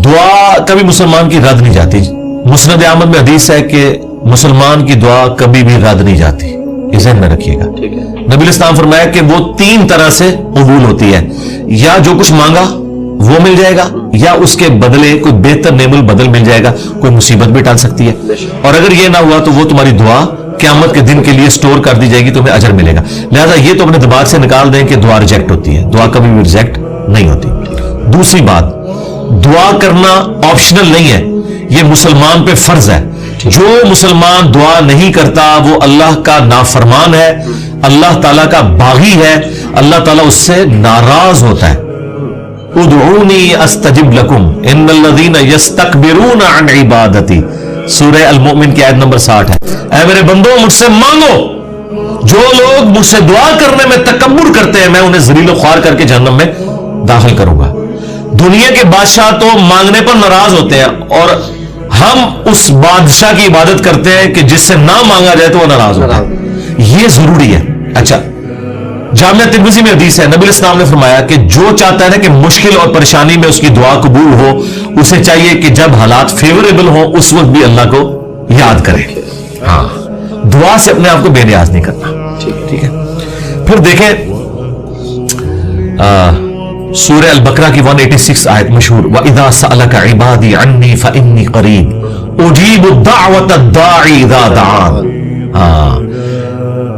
دعا کبھی مسلمان کی رد نہیں جاتی. مسند احمد میں حدیث ہے کہ مسلمان کی دعا کبھی بھی رد نہیں جاتی. یہ ذہن میں رکھیے گا. نبی اسلام فرمایا کہ وہ 3 طرح سے قبول ہوتی ہے. یا جو کچھ مانگا وہ مل جائے گا, یا اس کے بدلے کوئی بہتر نعم البدل مل جائے گا, کوئی مصیبت بھی ٹال سکتی ہے. اور اگر یہ نہ ہوا تو وہ تمہاری دعا قیامت کے دن کے لیے سٹور کر دی جائے گی, تمہیں اجر ملے گا. لہذا یہ تو اپنے دماغ سے نکال دیں کہ دعا ریجیکٹ ہوتی ہے. دعا کبھی بھی ریجیکٹ نہیں ہوتی. دوسری بات, دعا کرنا آپشنل نہیں ہے, یہ مسلمان پہ فرض ہے. جو مسلمان دعا نہیں کرتا وہ اللہ کا نافرمان ہے, اللہ تعالیٰ کا باغی ہے, اللہ تعالیٰ اس سے ناراض ہوتا ہے. ادعونی استجب لکم ان الذین یستکبرون عن عبادتی, سورہ المؤمن کی آیت نمبر 60 ہے. اے میرے بندو مجھ سے مانگو, جو لوگ مجھ سے دعا کرنے میں تکبر کرتے ہیں میں انہیں ذلیل و خوار کر کے جہنم میں داخل کروں گا. دنیا کے بادشاہ تو مانگنے پر ناراض ہوتے ہیں, اور ہم اس بادشاہ کی عبادت کرتے ہیں کہ جس سے نہ مانگا جائے تو وہ ناراض ہوتا ہے. یہ ضروری ہے. اچھا, جامعہ ترمذی میں حدیث ہے, نبی الاسلام نے فرمایا کہ جو چاہتا ہے نا کہ مشکل اور پریشانی میں اس کی دعا قبول ہو, اسے چاہیے کہ جب حالات فیوریبل ہوں اس وقت بھی اللہ کو یاد کرے. ہاں, دعا سے اپنے آپ کو بے نیاز نہیں کرنا. ٹھیک ہے. پھر دیکھیں سورہ البقرہ کی 186 آیت مشہور, وَإِذَا سَأَلَكَ عِبَادِي عَنِّي فَإِنِّي قَرِيبٌ أُجِيبُ الدَّعْوَةَ الدَّاعِ إِذَا دَعَانِ.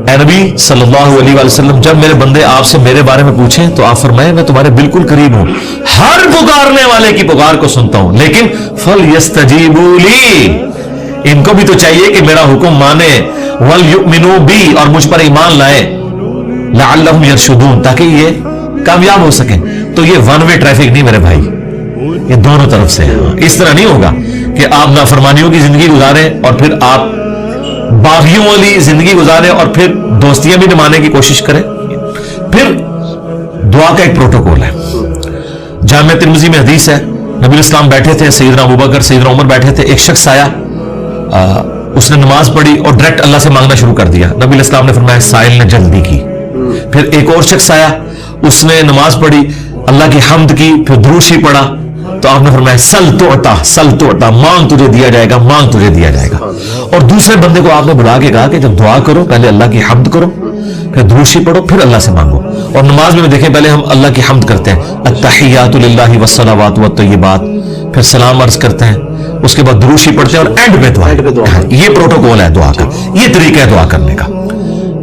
اے نبی صلی اللہ علیہ وآلہ وسلم, جب میرے بندے آپ سے میرے بارے میں پوچھیں تو آپ فرمائیں میں تمہارے بالکل قریب ہوں, ہر پکارنے والے کی پکار کو سنتا ہوں, لیکن فَلْيَسْتَجِيبُوا لِي, ان کو بھی تو چاہیے کہ میرا حکم مانے, وَلْيُؤْمِنُوا بِي, اور مجھ پر ایمان لائیں, لَعَلَّهُمْ يَرْشُدُونَ, تاکہ یہ کامیاب ہو سکیں. تو یہ ون وے ٹریفک نہیں میرے بھائی, یہ دونوں طرف سے ہے. اس طرح نہیں ہوگا کہ آپ نافرمانیوں کی زندگی گزاریں اور پھر آپ باغیوں والی زندگی گزاریں اور پھر دوستیاں بھی نمانے کی کوشش کریں. پھر دعا کا ایک پروٹوکول ہے. جامعہ ترمذی میں حدیث ہے, نبی اسلام بیٹھے تھے, سیدنا ابوبکر سیدنا عمر بیٹھے تھے, ایک شخص آیا, اس نے نماز پڑھی اور ڈائریکٹ اللہ سے مانگنا شروع کر دیا. نبی اسلام نے فرمایا سائل نے جلدی کی. پھر ایک اور شخص آیا, اس نے نماز پڑھی, اللہ کی حمد کی, پھر درود شریف پڑھا, تو آپ نے فرمایا سل توعطا, سل توعطا, مانگ تجھے دیا جائے گا, مانگ تجھے دیا جائے گا. اور دوسرے بندے کو آپ نے بلا کے کہا کہ جب دعا کرو پہلے اللہ کی حمد کرو, پھر درود شریف پڑھو, پھر اللہ سے مانگو. اور نماز میں دیکھیں پہلے ہم اللہ کی حمد کرتے ہیں, التحیات للہ والصلوات والطیبات, پھر سلام عرض کرتے ہیں, اس کے بعد درود شریف پڑھتے ہیں, اور اینڈ پہ دعا. یہ پروٹوکول ہے دعا کا, یہ طریقہ ہے دعا کرنے کا.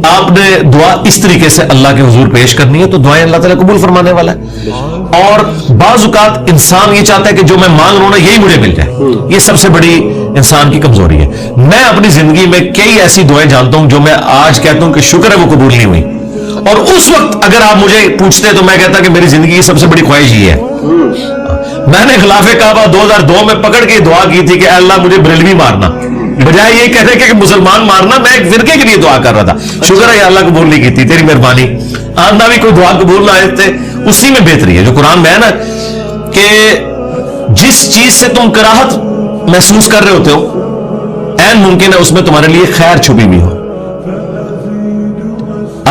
آپ نے دعا اس طریقے سے اللہ کے حضور پیش کرنی ہے تو دعائیں اللہ تعالیٰ قبول فرمانے والا ہے. اور بعض اوقات انسان یہ چاہتا ہے کہ جو میں مانگ رہا ہوں نا یہی مجھے مل جائے. یہ سب سے بڑی انسان کی کمزوری ہے. میں اپنی زندگی میں کئی ایسی دعائیں جانتا ہوں جو میں آج کہتا ہوں کہ شکر ہے وہ قبول نہیں ہوئی, اور اس وقت اگر آپ مجھے پوچھتے تو میں کہتا کہ میری زندگی کی سب سے بڑی خواہش یہ ہے. میں نے خلاف کعبہ 2002 میں پکڑ کے دعا کی تھی کہ اے اللہ مجھے بریلوی مارنا, بجائے یہ کہتے کہ مسلمان مارنا. میں ایک فرقے کے لیے دعا کر رہا تھا. شکر ہے اللہ قبول نہیں کی تھی, تیری مہربانی. آندہ بھی کوئی دعا قبول نہ آئے تھے, اسی میں بہتری ہے جو قرآن میں ہے نا کہ جس چیز سے تم کراہت محسوس کر رہے ہوتے ہو عین ممکن ہے اس میں تمہارے لیے خیر چھپی بھی ہو.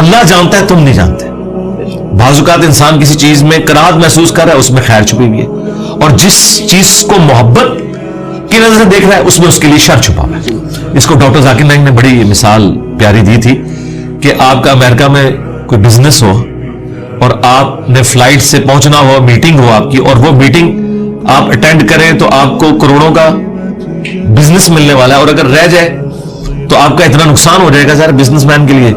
اللہ جانتا ہے, تم نہیں جانتے. بعض اوقات انسان کسی چیز میں کراہت محسوس کر رہا ہے, اس میں خیر چھپی ہوئی ہے, اور جس چیز کو محبت کی نظر سے دیکھ رہا ہے اس میں اس کے لیے شر چھپا ہوا ہے. اس کو ڈاکٹر ذاکر نائک نے بڑی مثال پیاری دی تھی کہ آپ کا امریکہ میں کوئی بزنس ہو اور آپ نے فلائٹ سے پہنچنا ہو, میٹنگ ہو آپ کی, اور وہ میٹنگ آپ اٹینڈ کریں تو آپ کو کروڑوں کا بزنس ملنے والا ہے, اور اگر رہ جائے تو آپ کا اتنا نقصان ہو جائے گا سر بزنس مین کے لیے.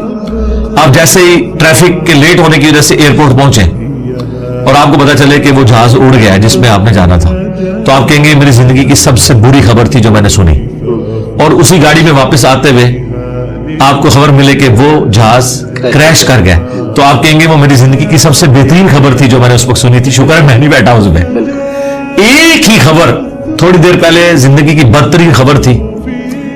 آپ جیسے ہی ٹریفک کے لیٹ ہونے کی وجہ سے ایئرپورٹ پہنچیں اور آپ کو پتا چلے کہ وہ جہاز اڑ گیا ہے جس میں آپ نے جانا تھا, تو آپ کہیں گے میری زندگی کی سب سے بری خبر تھی جو میں نے سنی. اور اسی گاڑی میں واپس آتے ہوئے آپ کو خبر ملے کہ وہ جہاز کریش کر گیا, تو آپ کہیں گے وہ میری زندگی کی سب سے بہترین خبر تھی جو میں نے اس وقت سنی تھی, شکر ہے میں نہیں بیٹھا اس میں. ایک ہی خبر تھوڑی دیر پہلے زندگی کی بدترین خبر تھی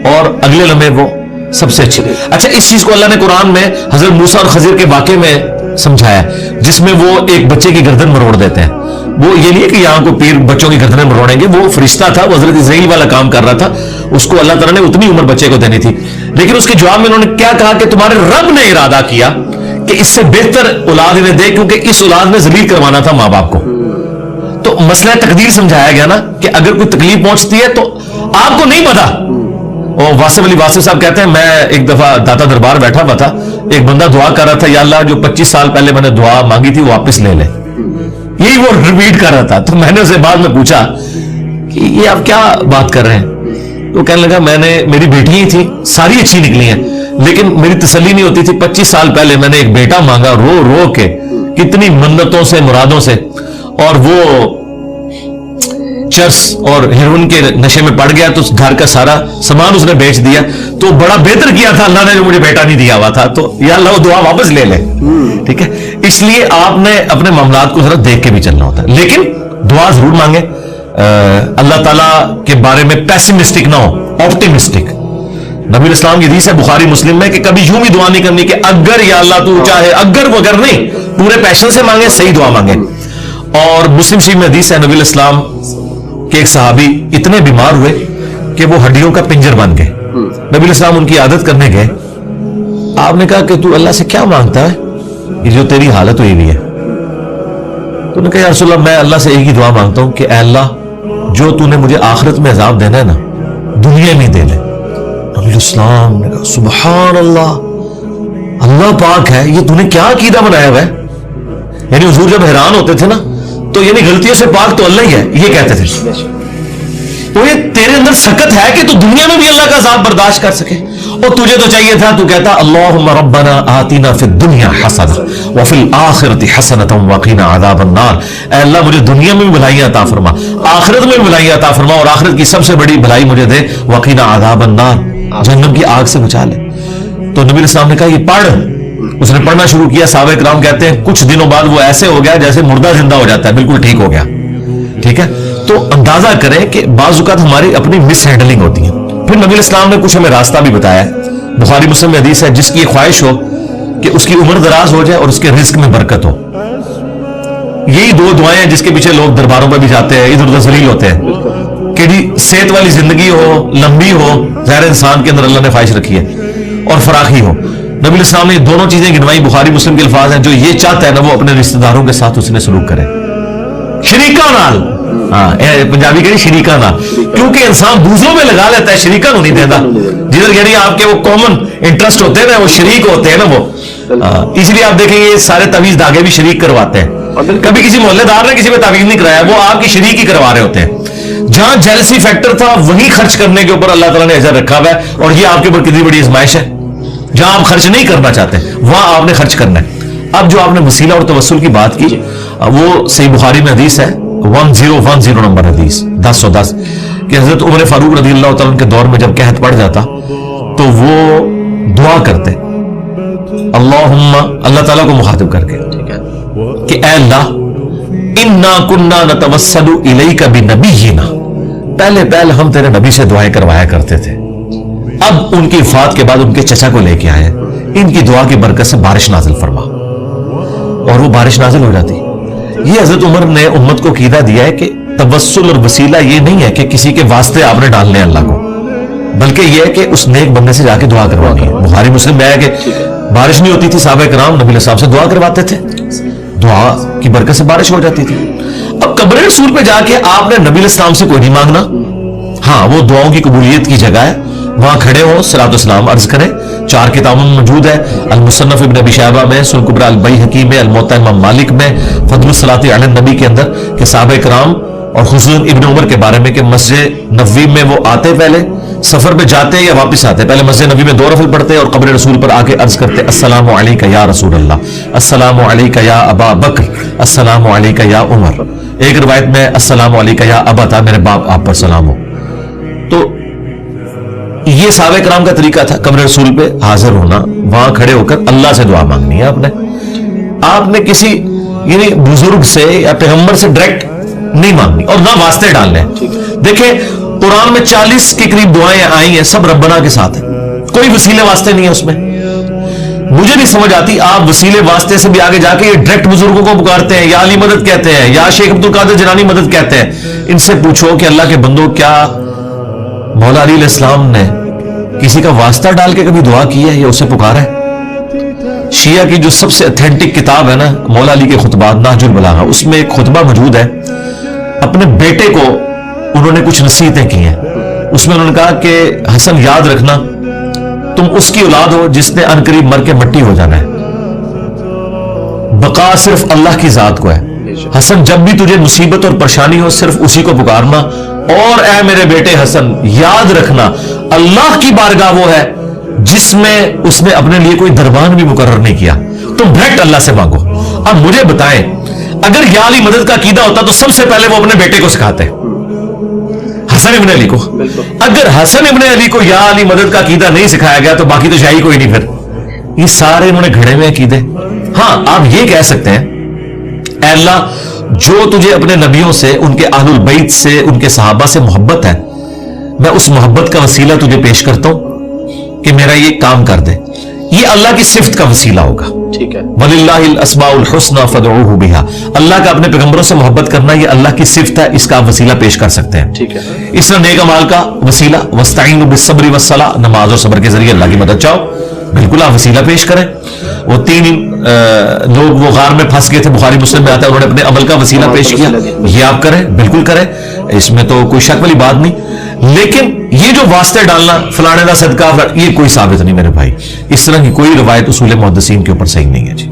اور اگلے لمحے وہ سب سے اچھی. اچھا, اس چیز کو اللہ نے قرآن میں حضرت موسیٰ اور خضر کے واقعے میں سمجھایا, جس میں وہ ایک بچے کی گردن مروڑ دیتے ہیں. وہ یہ نہیں ہے کہ یہاں کو پیر بچوں کی گردنیں مروڑیں گے, وہ فرشتہ تھا, وہ حضرت اسرائیل والا کام کر رہا تھا, اس کو اللہ تعالیٰ نے اتنی عمر بچے کو دینی تھی. لیکن اس کے جواب میں انہوں نے کیا کہا کہ تمہارے رب نے ارادہ کیا کہ اس سے بہتر اولاد انہیں دے، کیونکہ اس اولاد میں ذلیل کروانا تھا ماں باپ کو. تو مسئلہ تقدیر سمجھایا گیا نا کہ اگر کوئی تکلیف پہنچتی ہے تو آپ کو نہیں پتا. اور واسف علی واسف صاحب کہتے ہیں میں ایک دفعہ داتا دربار بیٹھا ہوا تھا، ایک بندہ دعا کر رہا تھا یا اللہ جو 25 سال پہلے میں نے دعا مانگی تھی وہ واپس لے لے. یہی وہ ریپیٹ کر رہا تھا. تو میں نے اسے بعد میں پوچھا کہ یہ آپ کیا بات کر رہے ہیں؟ تو کہنے لگا میری بیٹی ہی تھی، ساری اچھی نکلی ہیں، لیکن میری تسلی نہیں ہوتی تھی. 25 سال پہلے میں نے ایک بیٹا مانگا رو رو کے، کتنی منتوں سے مرادوں سے، اور وہ چرس اور ہیروئن کے نشے میں پڑ گیا تو گھر کا سارا سامان اس نے بیچ دیا. تو بڑا بہتر کیا تھا اللہ نے جو مجھے بیٹا نہیں دیا ہوا تھا. تو یا اللہ وہ دعا واپس لے لے. ٹھیک ہے، اس لیے آپ نے اپنے معاملات کو ذرا دیکھ کے بھی چلنا ہوتا ہے، لیکن دعا ضرور مانگے. اللہ تعالیٰ کے بارے میں پیسمسٹک نہ ہو، آپٹیمسٹک. نبی اسلام کی حدیث ہے بخاری مسلم میں کہ کبھی یوں بھی دعا نہیں کرنی کہ اگر یا اللہ تو چاہے، اگر وگر نہیں، پورے پیشن سے مانگے، صحیح دعا مانگے. اور مسلم شریف میں حدیث ہے نبی اسلام کہ ایک صحابی اتنے بیمار ہوئے کہ وہ ہڈیوں کا پنجر بن گئے. نبی اسلام ان کی عادت کرنے گئے. آپ نے کہا کہ تو اللہ سے کیا مانگتا ہے یہ جو تیری حالت ہوئی ہوئی ہے؟ تو نے کہا یا رسول اللہ میں اللہ سے ایک ہی دعا مانگتا ہوں کہ اے اللہ جو تو نے مجھے آخرت میں عذاب دینا ہے نا دنیا میں دے لے. نبی اسلام نے کہا سبحان اللہ، اللہ پاک ہے، یہ تو نے کیا عقیدہ بنایا ہوا ہے؟ یعنی حضور جب حیران ہوتے تھے نا تو یعنی غلطیوں سے پاک تو اللہ ہی ہے، یہ کہتے تھے. تو یہ تیرے اندر سکت ہے کہ تو دنیا میں بھی اللہ کا عذاب برداشت کر سکے. اور تجھے تو چاہیے تھا تو کہتا اللہم ربنا آتنا فی الدنیا حسنہ وفی الآخرۃ حسنۃ وقنا عذاب النار. اے اللہ مجھے دنیا میں بھی بھلائیاں عطا فرما، آخرت میں بھی بھلائیاں عطا فرما، اور آخرت کی سب سے بڑی بھلائی مجھے دے وقنا عذاب النار، جہنم کی آگ سے بچا لے. تو نبی السلام نے کہا یہ پڑھ. اس نے پڑھنا شروع کیا. صحابہ کرام کہتے ہیں کچھ دنوں بعد وہ ایسے ہو گیا جیسے مردہ زندہ ہو جاتا ہے، بالکل ٹھیک ہو گیا. ٹھیک ہے، تو اندازہ کریں کہ بعض اوقات ہماری اپنی مس ہینڈلنگ ہوتی ہے. پھر نبی اسلام نے کچھ ہمیں راستہ بھی بتایا ہے. بخاری مسلم میں حدیث ہے جس کی خواہش ہو کہ اس کی عمر دراز ہو جائے اور اس کے رزق میں برکت ہو. یہی دو دعائیں ہیں جس کے پیچھے لوگ درباروں پہ بھی جاتے ہیں، ادھر ادھر ذلیل ہوتے ہیں کہ جی صحت والی زندگی ہو، لمبی ہو، ظاہر انسان کے اندر اللہ نے خواہش رکھی ہے، اور فراخی ہو. نبی اسلام نے دونوں چیزیں گنوائی. بخاری مسلم کے الفاظ ہیں جو یہ چاہتا ہے نا وہ اپنے رشتہ داروں کے ساتھ اس نے سلوک کرے، شریکہ نال. ہاں پنجابی کہتے شریکہ نال، کیونکہ انسان دوسروں میں لگا لیتا ہے، شریکہ نہیں دیتا. جدھر یعنی آپ کے وہ کامن انٹرسٹ ہوتے ہیں نا، وہ شریک ہوتے ہیں نا وہ. اس لیے آپ دیکھیں یہ سارے تعویذ دھاگے بھی شریک کرواتے ہیں. کبھی کسی محلے دار نے کسی پہ تعویذ نہیں کرایا، وہ آپ کی شریک ہی کروا رہے ہوتے ہیں. جہاں جیلسی فیکٹر تھا وہیں خرچ کرنے کے اوپر اللہ تعالیٰ نے اجر رکھا ہوا ہے. اور یہ آپ کے اوپر کتنی بڑی آزمائش ہے. جہاں آپ خرچ نہیں کرنا چاہتے وہاں آپ نے خرچ کرنا ہے. اب جو آپ نے وسیلہ اور توسل کی بات کی وہ صحیح بخاری میں حدیث ہے 1010 نمبر حدیث 1010 کہ حضرت عمر فاروق رضی اللہ تعالیٰ کے دور میں جب قحط پڑ جاتا تو وہ دعا کرتے اللہم، اللہ تعالیٰ کو مخاطب کر کے کہ اے اللہ انا کنا نتوسل الیک بنبینا، پہلے ہم تیرے نبی سے دعائیں کروایا کرتے تھے، اب ان کی وفات کے بعد ان کے چچا کو لے کے آئے، ان کی دعا کی برکت سے بارش نازل فرما. اور وہ بارش نازل ہو جاتی. یہ حضرت عمر نے امت کو عقیدہ دیا ہے کہ توسل اور وسیلہ یہ نہیں ہے کہ کسی کے واسطے آپ نے ڈالنے اللہ کو، بلکہ یہ ہے کہ اس نیک بندے سے جا کے دعا کروانی ہے. بخاری مسلم میں ہے کہ بارش نہیں ہوتی تھی، صحابہ کرام نبی علیہ السلام سے دعا کرواتے تھے، دعا کی برکت سے بارش ہو جاتی تھی. اب قبر رسول پہ جا کے آپ نے نبی علیہ السلام سے کوئی نہیں مانگنا. ہاں وہ دعاؤں کی قبولیت کی جگہ ہے، وہاں کھڑے ہو صلاۃ والسلام عرض کریں. 4 کتابوں میں موجود ہے، المصنف ابن ابی شیبہ میں، سنن کبری البیہقی میں، الموطا امام مالک میں، فضل الصلاۃ علی النبی کے اندر کہ صحابہ کرام اور خصوصاً ابن عمر کے بارے میں کہ مسجد نبوی میں وہ آتے، پہلے سفر پہ جاتے یا واپس آتے، پہلے مسجد نبوی میں 2 نفل پڑھتے اور قبر رسول پر آ کے عرض کرتے السلام علیکہ یا رسول اللہ، السلام علیکہ یا ابا بکر، السلام علیکہ یا عمر. ایک روایت میں السلام علیکہ یا ابا تھا، میرے باپ آپ پر سلام ہو. تو یہ صحابہ کرام کا طریقہ تھا قبر رسول پہ حاضر ہونا، وہاں کھڑے ہو کر اللہ سے دعا مانگنی ہے. آپ نے کسی یعنی بزرگ سے یا پیغمبر سے ڈائریکٹ نہیں مانگنی اور نہ واسطے ڈالنے. دیکھیں قرآن میں 40 کے قریب دعائیں آئی ہیں، سب ربنا کے ساتھ ہیں، کوئی وسیلے واسطے نہیں ہے اس میں. مجھے نہیں سمجھ آتی آپ وسیلے واسطے سے بھی آگے جا کے یہ ڈائریکٹ بزرگوں کو پکارتے ہیں، یا علی مدد کہتے ہیں، یا شیخ عبد القادر جیلانی مدد کہتے ہیں. ان سے پوچھو کہ اللہ کے بندو کیا مولا علی علیہ السلام نے کسی کا واسطہ ڈال کے کبھی دعا کی ہے یا اسے پکارا ہے؟ شیعہ کی جو سب سے اتھینٹک کتاب ہے نا مولا علی کے خطبات نہج البلاغہ، اس میں ایک خطبہ موجود ہے، اپنے بیٹے کو انہوں نے کچھ نصیحتیں کی ہیں. اس میں انہوں نے کہا کہ حسن یاد رکھنا تم اس کی اولاد ہو جس نے ان قریب مر کے مٹی ہو جانا ہے، بقا صرف اللہ کی ذات کو ہے. حسن جب بھی تجھے مصیبت اور پریشانی ہو صرف اسی کو پکارنا، اور اے میرے بیٹے حسن یاد رکھنا اللہ کی بارگاہ وہ ہے جس میں اس نے اپنے لیے کوئی دربان بھی مقرر نہیں کیا، تم ڈائریکٹ اللہ سے مانگو. اب مجھے بتائیں اگر یا علی مدد کا عقیدہ ہوتا تو سب سے پہلے وہ اپنے بیٹے کو سکھاتے حسن ابن علی کو. اگر حسن ابن علی کو یا علی مدد کا عقیدہ نہیں سکھایا گیا تو باقی تو شاہی کوئی نہیں. پھر یہ سارے انہوں نے گھڑے ہوئے عقیدے. ہاں آپ یہ کہہ سکتے ہیں اے اللہ جو تجھے اپنے نبیوں سے، ان کے اہل البیت سے، ان کے صحابہ سے محبت ہے، میں اس محبت کا وسیلہ تجھے پیش کرتا ہوں کہ میرا یہ کام کر دے. یہ اللہ کی صفت کا وسیلہ ہوگا. ٹھیک ہے، وَلِلَّهِ الْأَسْمَاءُ الْحُسْنَى فَادْعُوهُ بِهَا. اللہ کا اپنے پیغمبروں سے محبت کرنا یہ اللہ کی صفت ہے، اس کا آپ وسیلہ پیش کر سکتے ہیں. ٹھیک ہے، اس طرح نیک اعمال کا وسیلہ وَاسْتَعِينُوا بِالصَّبْرِ وَالصَّلَاةِ، نماز اور صبر کے ذریعے اللہ کی مدد چاہو، بالکل آپ وسیلہ پیش کریں. وہ 3 لوگ وہ غار میں پھنس گئے تھے، بخاری مسلم میں آتا ہے، انہوں نے اپنے عمل کا وسیلہ پیش کیا. یہ آپ کریں، بالکل کریں، اس میں تو کوئی شک والی بات نہیں. لیکن یہ جو واسطے ڈالنا فلانے کا صدقہ، یہ کوئی ثابت نہیں میرے بھائی. اس طرح کی کوئی روایت اصول محدثین کے اوپر صحیح نہیں ہے. جی